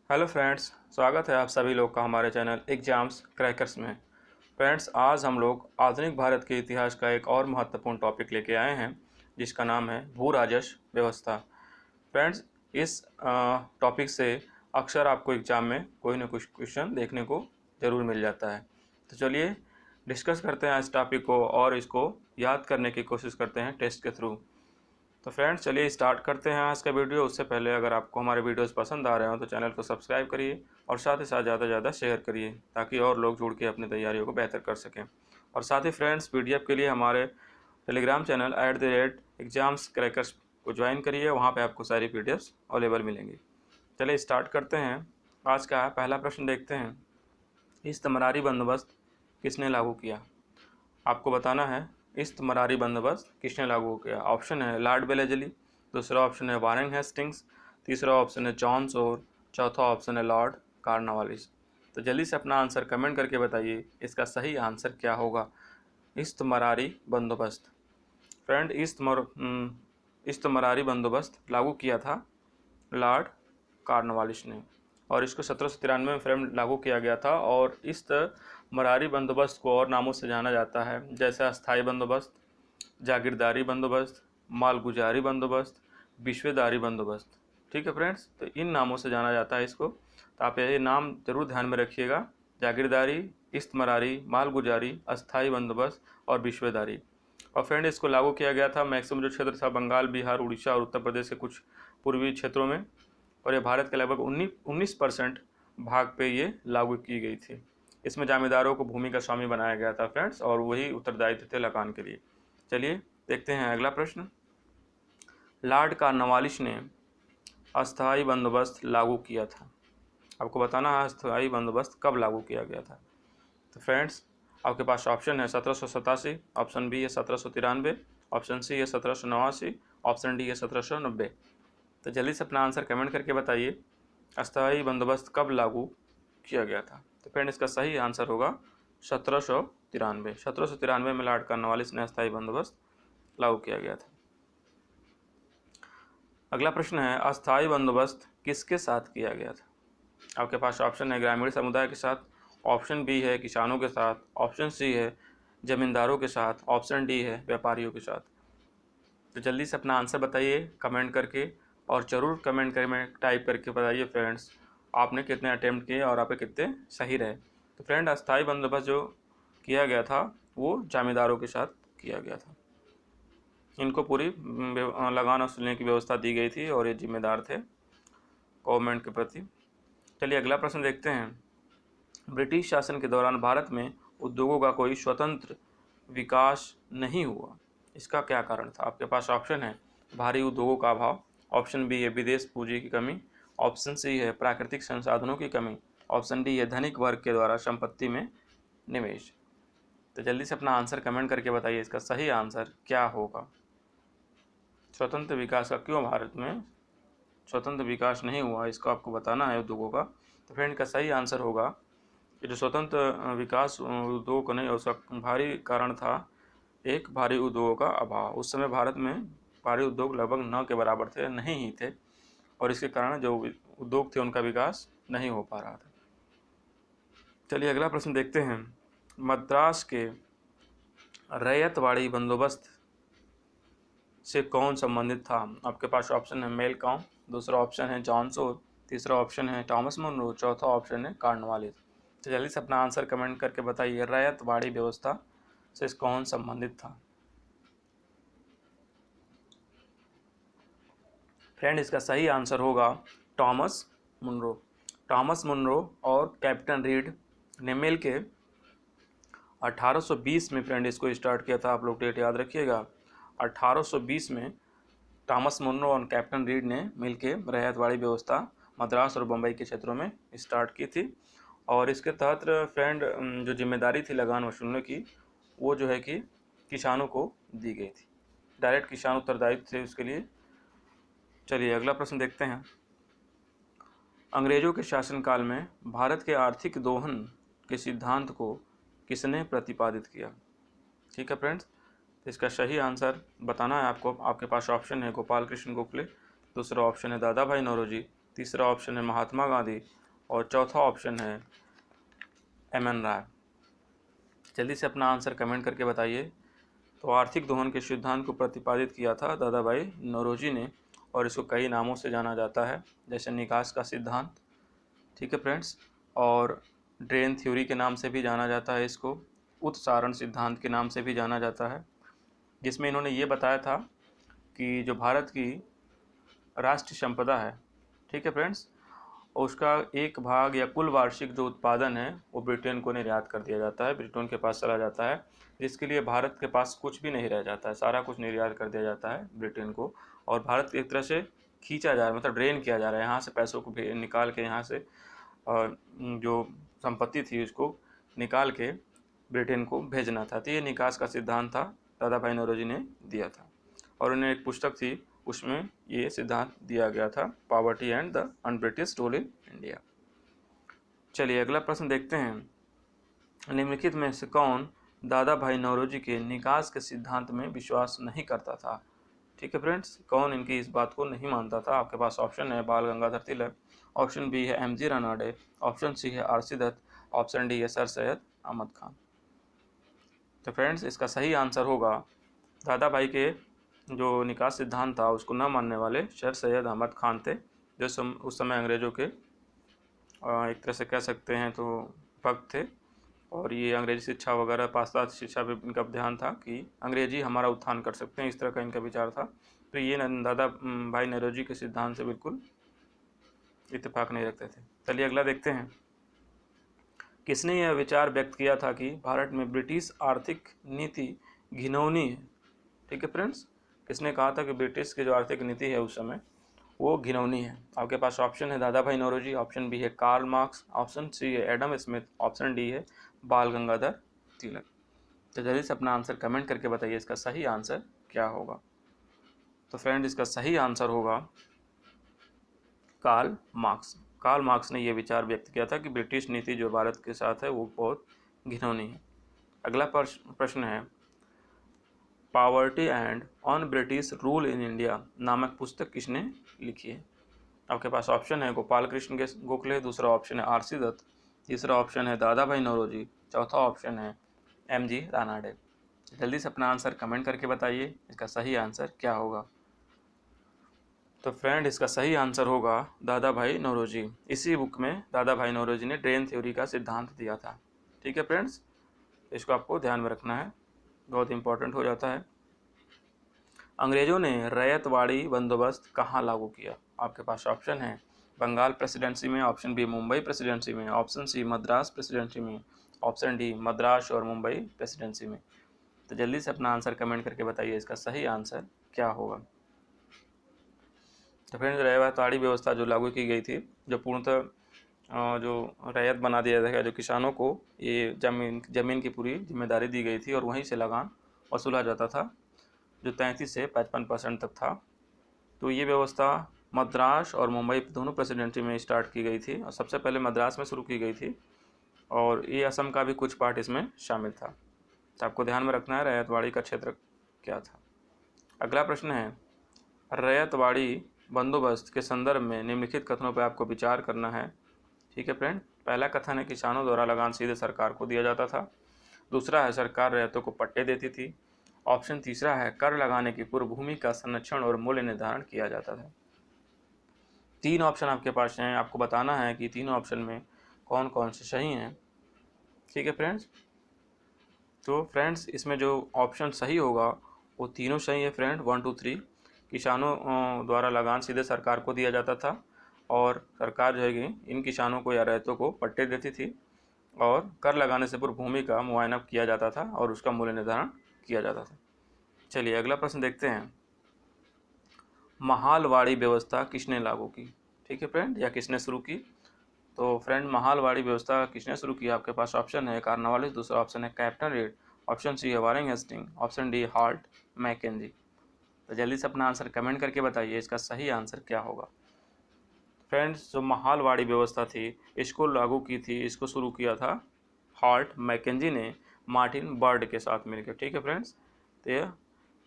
Hello friends, स्वागत है आप सभी लोग का हमारे चैनल एग्जाम्स क्रैकर्स में। फ्रेंड्स, आज हम लोग आधुनिक भारत के इतिहास का एक और महत्वपूर्ण टॉपिक लेके आए हैं जिसका नाम है भू राजस्व व्यवस्था। फ्रेंड्स, इस टॉपिक से अक्सर आपको एग्जाम में कोई ना कुछ क्वेश्चन देखने को ज़रूर मिल जाता है। तो चलिए डिस्कस करते हैं इस टॉपिक को और इसको याद करने की कोशिश करते हैं टेस्ट के थ्रू। तो फ्रेंड्स, चलिए स्टार्ट करते हैं आज का वीडियो। उससे पहले अगर आपको हमारे वीडियोस पसंद आ रहे हो तो चैनल को सब्सक्राइब करिए और साथ ही साथ ज़्यादा से ज़्यादा शेयर करिए ताकि और लोग जुड़ के अपनी तैयारियों को बेहतर कर सकें। और साथ ही फ्रेंड्स, पीडीएफ के लिए हमारे टेलीग्राम चैनल @एग्जाम्स क्रैकर्स को ज्वाइन करिए, वहाँ पर आपको सारी पीडीएफ्स अवेलेबल मिलेंगी। चलिए स्टार्ट करते हैं। आज का पहला प्रश्न देखते हैं, इस्तमरारी बंदोबस्त किसने लागू किया? आपको बताना है इस्तमरारी बंदोबस्त किसने लागू किया। ऑप्शन है लॉर्ड वेलेस्ली, दूसरा ऑप्शन है वारेन हेस्टिंग्स, तीसरा ऑप्शन है जॉन सोर, चौथा ऑप्शन है लॉर्ड कॉर्नवालिस। तो जल्दी से अपना आंसर कमेंट करके बताइए इसका सही आंसर क्या होगा। इस्तमरारी बंदोबस्त फ्रेंड, इस्तमरारी बंदोबस्त लागू किया था लॉर्ड कॉर्नवालिस ने और इसको 1793 में फ्रेंड लागू किया गया था। और इस मरारी बंदोबस्त को और नामों से जाना जाता है, जैसे अस्थाई बंदोबस्त, जागीरदारी बंदोबस्त, मालगुजारी बंदोबस्त, विश्वेदारी बंदोबस्त। ठीक है फ्रेंड्स, तो इन नामों से जाना जाता है इसको, तो आप ये नाम जरूर ध्यान में रखिएगा। जागीरदारी, इस्तमरारी, मालगुजारी, अस्थाई बंदोबस्त और विश्वेदारी। और फ्रेंड, इसको लागू किया गया था मैक्सिमम जो क्षेत्र था बंगाल, बिहार, उड़ीसा और उत्तर प्रदेश के कुछ पूर्वी क्षेत्रों में, और ये भारत के लगभग 19% भाग पे ये लागू की गई थी। इसमें जमींदारों को भूमि का स्वामी बनाया गया था फ्रेंड्स, और वही उत्तरदायित्व थे लगान के लिए। चलिए देखते हैं अगला प्रश्न। लॉर्ड कॉर्नवालिस ने अस्थायी बंदोबस्त लागू किया था। आपको बताना है अस्थायी बंदोबस्त कब लागू किया गया था। तो फ्रेंड्स, आपके पास ऑप्शन है 1787, ऑप्शन बी है 1793, ऑप्शन सी है 1789, ऑप्शन डी है 1790। तो जल्दी से अपना आंसर कमेंट करके बताइए अस्थायी बंदोबस्त कब लागू किया गया था। तो फ्रेंड, इसका सही आंसर होगा 1793। 1793 में लॉर्ड कॉर्नवालिस ने अस्थायी बंदोबस्त लागू किया गया था। अगला प्रश्न है, अस्थायी बंदोबस्त किसके साथ किया गया था। आपके पास ऑप्शन है ग्रामीण समुदाय के साथ, ऑप्शन बी है किसानों के साथ, ऑप्शन सी है जमींदारों के साथ, ऑप्शन डी है व्यापारियों के साथ। तो जल्दी से अपना आंसर बताइए कमेंट करके, और ज़रूर कमेंट में टाइप करके बताइए फ्रेंड्स आपने कितने अटैम्प्ट किए और आपके कितने सही रहे। तो फ्रेंड, अस्थायी बंदोबस्त जो किया गया था वो जमींदारों के साथ किया गया था। इनको पूरी लगान वसूलने की व्यवस्था दी गई थी और ये जिम्मेदार थे गवर्नमेंट के प्रति। चलिए अगला प्रश्न देखते हैं। ब्रिटिश शासन के दौरान भारत में उद्योगों का कोई स्वतंत्र विकास नहीं हुआ, इसका क्या कारण था। आपके पास ऑप्शन है भारी उद्योगों का अभाव, ऑप्शन बी है विदेश पूंजी की कमी, ऑप्शन सी है प्राकृतिक संसाधनों की कमी, ऑप्शन डी है धनिक वर्ग के द्वारा संपत्ति में निवेश। तो जल्दी से अपना आंसर कमेंट करके बताइए इसका सही आंसर क्या होगा। स्वतंत्र विकास का क्यों भारत में स्वतंत्र विकास नहीं हुआ, इसको आपको बताना है उद्योगों का। तो फ्रेंड, का सही आंसर होगा कि जो स्वतंत्र विकास उद्योग का नहीं हो उसका भारी कारण था एक भारी उद्योगों का अभाव। उस समय भारत में भारी उद्योग लगभग न के बराबर थे, नहीं ही थे, और इसके कारण जो उद्योग थे उनका विकास नहीं हो पा रहा था। चलिए अगला प्रश्न देखते हैं। मद्रास के रैयतवाड़ी बंदोबस्त से कौन संबंधित था। आपके पास ऑप्शन है मेलकॉम, दूसरा ऑप्शन है जॉन सोर, तीसरा ऑप्शन है थॉमस मुनरो, चौथा ऑप्शन है कॉर्नवालिस। तो जल्दी से अपना आंसर कमेंट करके बताइए रैयतवाड़ी व्यवस्था से कौन संबंधित था। फ्रेंड, इसका सही आंसर होगा थॉमस मुनरो। थॉमस मुनरो और कैप्टन रीड ने मिल के 1820 में फ्रेंड इसको स्टार्ट किया था। आप लोग डेट याद रखिएगा। 1820 में थॉमस मुनरो और कैप्टन रीड ने मिलकर रैयतवाड़ी व्यवस्था मद्रास और बम्बई के क्षेत्रों में स्टार्ट की थी। और इसके तहत फ्रेंड जो जिम्मेदारी थी लगान वसूलने की वो जो है कि किसानों को दी गई थी। डायरेक्ट किसान उत्तरदायित्व थे उसके लिए। चलिए अगला प्रश्न देखते हैं। अंग्रेजों के शासनकाल में भारत के आर्थिक दोहन के सिद्धांत को किसने प्रतिपादित किया। ठीक है फ्रेंड्स, तो इसका सही आंसर बताना है आपको। आपके पास ऑप्शन है गोपाल कृष्ण गोखले, दूसरा ऑप्शन है दादा भाई नौरोजी, तीसरा ऑप्शन है महात्मा गांधी और चौथा ऑप्शन है एम.एन. राय। जल्दी से अपना आंसर कमेंट करके बताइए। तो आर्थिक दोहन के सिद्धांत को प्रतिपादित किया था दादा भाई नौरोजी ने, और इसको कई नामों से जाना जाता है, जैसे निकास का सिद्धांत, ठीक है फ्रेंड्स, और ड्रेन थ्योरी के नाम से भी जाना जाता है, इसको उत्सारण सिद्धांत के नाम से भी जाना जाता है, जिसमें इन्होंने ये बताया था कि जो भारत की राष्ट्रीय संपदा है, ठीक है फ्रेंड्स, उसका एक भाग या कुल वार्षिक जो उत्पादन है वो ब्रिटेन को निर्यात कर दिया जाता है, ब्रिटेन के पास चला जाता है, जिसके लिए भारत के पास कुछ भी नहीं रह जाता है, सारा कुछ निर्यात कर दिया जाता है ब्रिटेन को, और भारत एक तरह से खींचा जा रहा है, मतलब ड्रेन किया जा रहा है, यहाँ से पैसों को निकाल के, यहाँ से जो संपत्ति थी उसको निकाल के ब्रिटेन को भेजना था। तो ये निकास का सिद्धांत था, दादा भाई नौरोजी ने दिया था, और उन्हें एक पुस्तक थी उसमें ये सिद्धांत दिया गया था, poverty and the un-British rule in India. चलिए अगला प्रश्न देखते हैं। निम्नलिखित में से कौन दादा भाई नौरोजी के निकास के सिद्धांत में विश्वास नहीं करता था? ठीक है फ्रेंड्स, कौन इनकी इस बात को नहीं मानता था? आपके पास ऑप्शन है बाल गंगाधर तिलक, ऑप्शन बी है एम.जी. रानाडे, ऑप्शन सी है आर.सी. दत्त, ऑप्शन डी है सर सैयद अहमद खान। तो फ्रेंड्स इसका सही आंसर होगा दादा भाई के जो निकास सिद्धांत था उसको न मानने वाले सर सैयद अहमद खान थे, जो उस समय अंग्रेज़ों के एक तरह से कह सकते हैं तो भक्त थे, और ये अंग्रेजी शिक्षा वगैरह पाश्चात्य शिक्षा पे इनका ध्यान था कि अंग्रेजी हमारा उत्थान कर सकते हैं, इस तरह का इनका विचार था। तो ये दादा भाई नौरोजी के सिद्धांत से बिल्कुल इत्तेफाक नहीं रखते थे। चलिए अगला देखते हैं। किसने यह विचार व्यक्त किया था कि भारत में ब्रिटिश आर्थिक नीति घिनौनी है? ठीक है फ्रेंड्स, किसने कहा था कि ब्रिटिश की जो आर्थिक नीति है उस समय वो घिनौनी है? आपके पास ऑप्शन है दादा भाई नौरोजी, ऑप्शन बी है कार्ल मार्क्स, ऑप्शन सी है एडम स्मिथ, ऑप्शन डी है बाल गंगाधर तिलक। तो जल्दी से अपना आंसर कमेंट करके बताइए इसका सही आंसर क्या होगा। तो फ्रेंड इसका सही आंसर होगा कार्ल मार्क्स। कार्ल मार्क्स ने यह विचार व्यक्त किया था कि ब्रिटिश नीति जो भारत के साथ है वो बहुत घिनौनी है। अगला प्रश्न है, poverty and on British rule in India नामक पुस्तक किसने लिखी है? आपके पास ऑप्शन है गोपाल कृष्ण गोखले, दूसरा ऑप्शन है आर.सी. दत्त, तीसरा ऑप्शन है दादा भाई नौरोजी, चौथा ऑप्शन है एम.जी. रानाडे। जल्दी से अपना आंसर कमेंट करके बताइए इसका सही आंसर क्या होगा। तो फ्रेंड इसका सही आंसर होगा दादा भाई नौरोजी। इसी बुक में दादा भाई नौरोजी ने ड्रेन थ्योरी का सिद्धांत दिया था। ठीक है फ्रेंड्स, इसको आपको ध्यान में रखना है, बहुत इंपॉर्टेंट हो जाता है। अंग्रेजों ने रैयतवाड़ी बंदोबस्त कहाँ लागू किया? आपके पास ऑप्शन है बंगाल प्रेसिडेंसी में, ऑप्शन बी मुंबई प्रेसिडेंसी में, ऑप्शन सी मद्रास प्रेसिडेंसी में, ऑप्शन डी मद्रास और मुंबई प्रेसिडेंसी में। तो जल्दी से अपना आंसर कमेंट करके बताइए इसका सही आंसर क्या होगा। तो फ्रेंड्स रैयतवाड़ी व्यवस्था जो लागू की गई थी, जो पूर्णतः जो रैयत बना दिया था, जो किसानों को ये ज़मीन की पूरी जिम्मेदारी दी गई थी और वहीं से लगान वसूला जाता था, जो 33 से 55% तक था। तो ये व्यवस्था मद्रास और मुंबई दोनों प्रेसिडेंसी में स्टार्ट की गई थी, और सबसे पहले मद्रास में शुरू की गई थी, और ये असम का भी कुछ पार्ट इसमें शामिल था। तो आपको ध्यान में रखना है रैयतवाड़ी का क्षेत्र क्या था। अगला प्रश्न है, रैयतवाड़ी बंदोबस्त के संदर्भ में निम्नलिखित कथनों पर आपको विचार करना है। ठीक है फ्रेंड, पहला कथन है किसानों द्वारा लगान सीधे सरकार को दिया जाता था। दूसरा है सरकार रैयतों को पट्टे देती थी। ऑप्शन तीसरा है कर लगाने की पूर्व भूमि का संरक्षण और मूल्य निर्धारण किया जाता था। तीन ऑप्शन आपके पास हैं, आपको बताना है कि तीनों ऑप्शन में कौन कौन से सही हैं। ठीक है फ्रेंड्स, तो फ्रेंड्स इसमें जो ऑप्शन सही होगा वो तीनों सही है फ्रेंड, 1 2 3। किसानों द्वारा लगान सीधे सरकार को दिया जाता था, और सरकार जो है कि इन किसानों को या रैयतों को पट्टे देती थी, और कर लगाने से पूर्व भूमि का मुआयना किया जाता था और उसका मूल्य निर्धारण किया जाता था। चलिए अगला प्रश्न देखते हैं, महालवाड़ी व्यवस्था किसने लागू की? ठीक है फ्रेंड, या किसने शुरू की? तो फ्रेंड महालवाड़ी व्यवस्था किसने शुरू की? आपके पास ऑप्शन है कार्नवालिस, दूसरा ऑप्शन है कैप्टन रीड, ऑप्शन सी है Warren Hasting, option D Hart Mackenzie. तो जल्दी से अपना आंसर कमेंट करके बताइए इसका सही आंसर क्या होगा। फ्रेंड्स जो महालवाड़ी व्यवस्था थी इसको लागू की थी, इसको शुरू किया था हार्ट मैकेंजी ने मार्टिन बर्ड के साथ मिलकर। ठीक है फ्रेंड्स, तो ये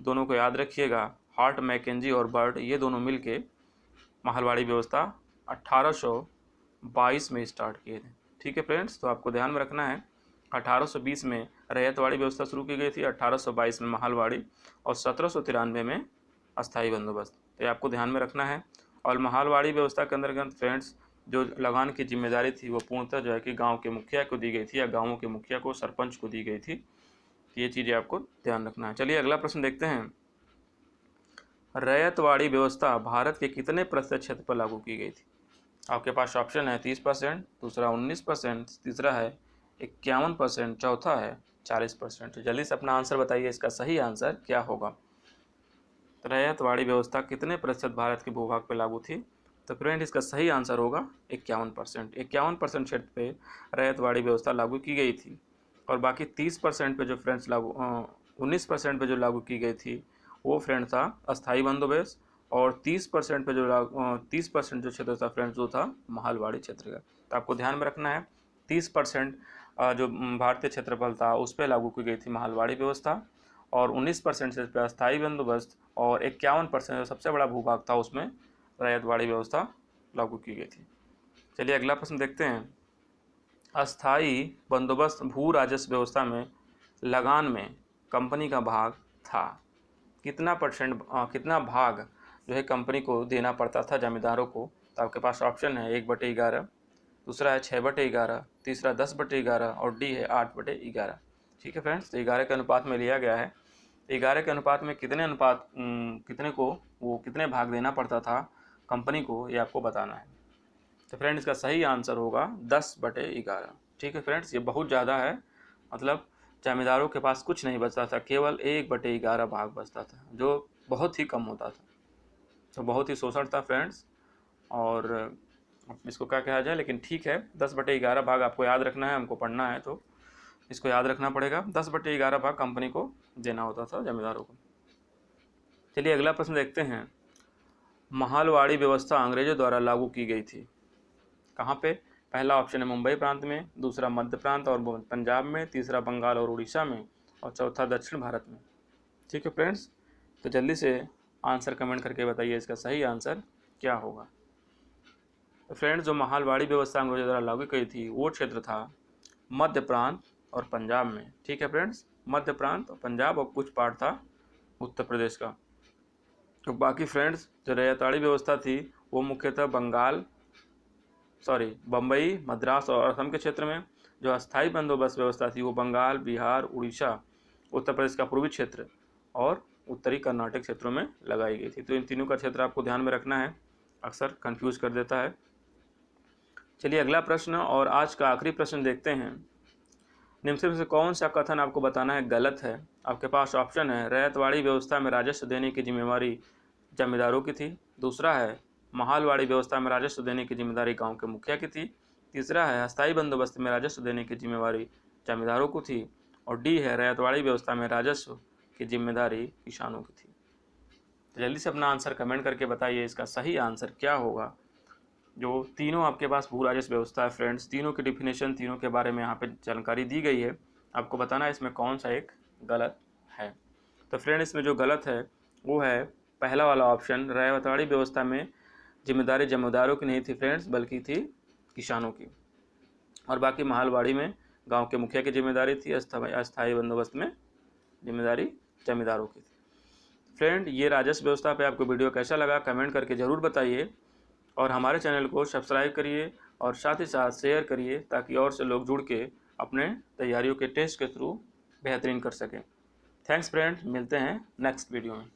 दोनों को याद रखिएगा, हार्ट मैकेंजी और बर्ड ये दोनों मिलके महालवाड़ी व्यवस्था 1822 में स्टार्ट किए थे। ठीक है फ्रेंड्स, तो आपको ध्यान में रखना है 1820 में रैयतवाड़ी व्यवस्था शुरू की गई थी, 1822 में महलवाड़ी और 1793 में अस्थाई बंदोबस्त। तो ये आपको ध्यान में रखना है। और महलवाड़ी व्यवस्था के अंतर्गत फ्रेंड्स जो लगान की जिम्मेदारी थी वो पूर्णतः जो है कि गांव के मुखिया को दी गई थी या गांवों के मुखिया को, सरपंच को दी गई थी। ये चीज़ें आपको ध्यान रखना है। चलिए अगला प्रश्न देखते हैं। रैयतवाड़ी व्यवस्था भारत के कितने प्रतिशत क्षेत्र पर लागू की गई थी? आपके पास ऑप्शन है 30%, दूसरा 19%, तीसरा है 51%, चौथा है 40%। तो जल्दी से अपना आंसर बताइए, इसका सही आंसर क्या होगा? रैयतवाड़ी व्यवस्था कितने प्रतिशत भारत के भूभाग पर लागू थी? तो फ्रेंड इसका सही आंसर होगा 51%। 51% क्षेत्र पे रैयतवाड़ी व्यवस्था लागू की गई थी और बाकी 30% पे जो फ्रेंड्स 19% पे जो लागू की गई थी वो फ्रेंड था अस्थाई बंदोबस्त और 30% पे जो 30% जो क्षेत्र था फ्रेंड्स वो था महलवाड़ी क्षेत्र का। तो आपको ध्यान में रखना है 30% जो भारतीय क्षेत्रफल था उस पर लागू की गई थी महलवाड़ी व्यवस्था और 19% क्षेत्र पे अस्थाई बंदोबस्त और 51% जो सबसे बड़ा भूभाग था उसमें रैयतवाड़ी व्यवस्था लागू की गई थी। चलिए अगला प्रश्न देखते हैं। अस्थाई बंदोबस्त भू राजस्व व्यवस्था में लगान में कंपनी का भाग था। कितना भाग जो है कंपनी को देना पड़ता था जमींदारों को? तो आपके पास ऑप्शन है 1/11, दूसरा है 6/11, तीसरा 10/11 और डी है 8/11। ठीक है फ्रेंड्स, तो 11 के अनुपात में लिया गया है। 11 के अनुपात में कितने को वो कितने भाग देना पड़ता था कंपनी को, ये आपको बताना है। तो फ्रेंड्स इसका सही आंसर होगा 10/11। ठीक है फ्रेंड्स, ये बहुत ज़्यादा है, मतलब जमींदारों के पास कुछ नहीं बचता था, केवल 1/11 भाग बचता था जो बहुत ही कम होता था। तो बहुत ही शोषण था फ्रेंड्स, और इसको क्या कहा जाए, लेकिन ठीक है 10/11 भाग आपको याद रखना है, हमको पढ़ना है तो इसको याद रखना पड़ेगा। 10/11 भाग कंपनी को देना होता था जमींदारों को। चलिए अगला प्रश्न देखते हैं। महलवाड़ी व्यवस्था अंग्रेजों द्वारा लागू की गई थी कहाँ पे? पहला ऑप्शन है मुंबई प्रांत में, दूसरा मध्य प्रांत और पंजाब में, तीसरा बंगाल और उड़ीसा में और चौथा दक्षिण भारत में। ठीक है फ्रेंड्स, तो जल्दी से आंसर कमेंट करके बताइए इसका सही आंसर क्या होगा। तो फ्रेंड्स जो महलवाड़ी व्यवस्था अंग्रेजों द्वारा लागू की थी वो क्षेत्र था मध्य प्रांत और पंजाब में। ठीक है फ्रेंड्स, मध्य प्रांत और पंजाब और कुछ पार्ट था उत्तर प्रदेश का। तो बाकी फ्रेंड्स जो रैयतवाड़ी व्यवस्था थी वो मुख्यतः बम्बई, मद्रास और असम के क्षेत्र में। जो अस्थाई बंदोबस्त व्यवस्था थी वो बंगाल, बिहार, उड़ीसा, उत्तर प्रदेश का पूर्वी क्षेत्र और उत्तरी कर्नाटक क्षेत्रों में लगाई गई थी। तो इन तीनों का क्षेत्र आपको ध्यान में रखना है, अक्सर कंफ्यूज कर देता है। चलिए अगला प्रश्न और आज का आखिरी प्रश्न देखते हैं। निम्न में से कौन सा कथन आपको बताना है गलत है? आपके पास ऑप्शन है रैयतवाड़ी व्यवस्था में राजस्व देने की जिम्मेवारी जमींदारों की थी, दूसरा है महलवाड़ी व्यवस्था में राजस्व देने की जिम्मेदारी गांव के मुखिया की थी, तीसरा है अस्थाई बंदोबस्त में राजस्व देने की जिम्मेवारी जमींदारों को थी और डी है रैयतवाड़ी व्यवस्था में राजस्व की जिम्मेदारी किसानों की थी। तो जल्दी से अपना आंसर कमेंट करके बताइए इसका सही आंसर क्या होगा। जो तीनों आपके पास भू राजस्व व्यवस्था है फ्रेंड्स, तीनों की डिफिनेशन, तीनों के बारे में यहाँ पे जानकारी दी गई है, आपको बताना है इसमें कौन सा एक गलत है। तो फ्रेंड इसमें जो गलत है वो है पहला वाला ऑप्शन, रैयतवाड़ी व्यवस्था में जिम्मेदारी जमींदारों की नहीं थी फ्रेंड्स बल्कि थी किसानों की, और बाकी महलवाड़ी में गांव के मुखिया की जिम्मेदारी थी, अस्थाई बंदोबस्त में जिम्मेदारी जमींदारों की थी। फ्रेंड ये राजस्व व्यवस्था पे आपको वीडियो कैसा लगा कमेंट करके ज़रूर बताइए और हमारे चैनल को सब्सक्राइब करिए और साथ ही साथ शेयर करिए ताकि और से लोग जुड़ के अपने तैयारियों के टेस्ट के थ्रू बेहतरीन कर सकें। थैंक्स फ्रेंड, मिलते हैं नेक्स्ट वीडियो में।